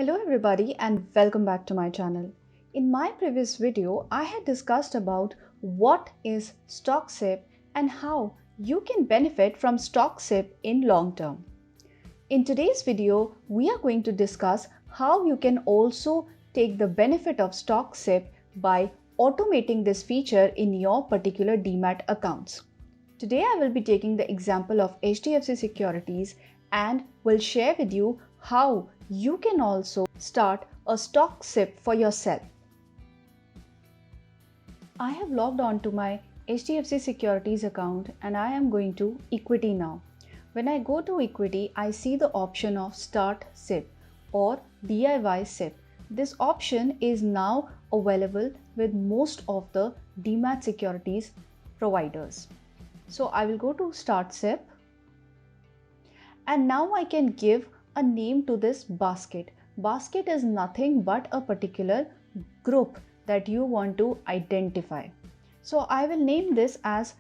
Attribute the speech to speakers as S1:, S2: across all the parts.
S1: Hello everybody and welcome back to my channel. In my previous video, I had discussed about what is stock SIP and how you can benefit from stock SIP in long term. In today's video, we are going to discuss how you can also take the benefit of stock SIP by automating this feature in your particular DMAT accounts. Today I will be taking the example of HDFC Securities and will share with you how you can also start a stock SIP for yourself. I have logged on to my HDFC Securities account and I am going to equity now. When I go to equity, I see the option of Start SIP or DIY SIP. This option is now available with most of the DMAT securities providers. So I will go to Start SIP and now I can give a name to this basket. Basket is nothing but a particular group that you want to identify. So I will name this as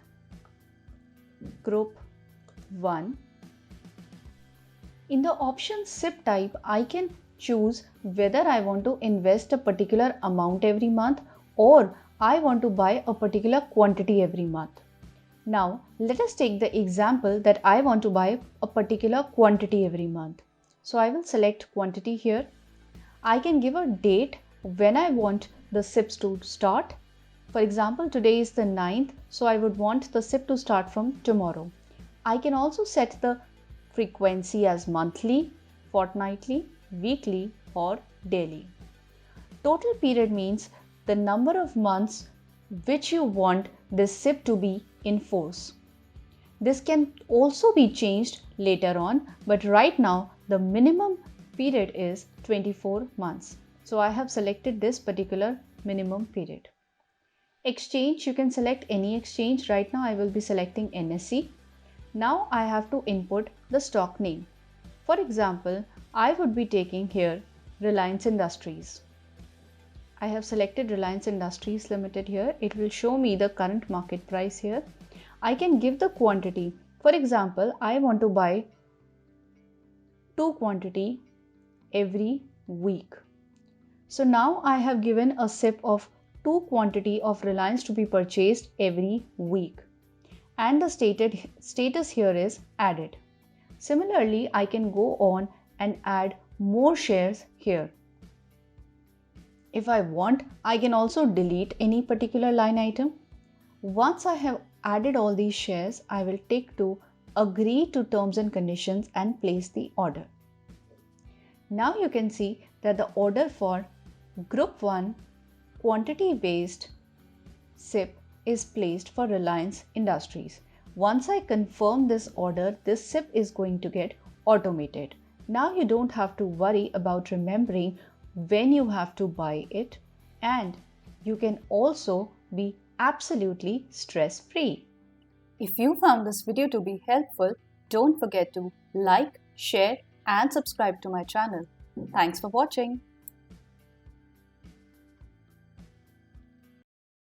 S1: Group 1. In the option SIP type, I can choose whether I want to invest a particular amount every month or I want to buy a particular quantity every month. Now, let us take the example that I want to buy a particular quantity every month. So I will select quantity here. I can give a date when I want the SIPs to start. For example, today is the 9th, so I would want the SIP to start from tomorrow. I can also set the frequency as monthly, fortnightly, weekly, or daily. Total period means the number of months which you want this SIP to be in force. This can also be changed later on, but right now the minimum period is 24 months. So I have selected this particular minimum period. Exchange, you can select any exchange. Right now I will be selecting NSE. Now I have to input the stock name. For example, I would be taking here Reliance Industries. I have selected Reliance Industries Limited here. It will show me the current market price here. I can give the quantity. For example, I want to buy 2 quantity every week. So now I have given a SIP of 2 quantity of Reliance to be purchased every week. And the status here is added. Similarly, I can go on and add more shares here. If I want, I can also delete any particular line item. Once I have added all these shares, I will tick to agree to terms and conditions and place the order. Now you can see that the order for Group 1 quantity based SIP is placed for Reliance Industries. Once I confirm this order, this SIP is going to get automated. Now you don't have to worry about remembering when you have to buy it, and you can also be absolutely stress-free. If you found this video to be helpful, don't forget to like, share and subscribe to my channel. Thanks for watching.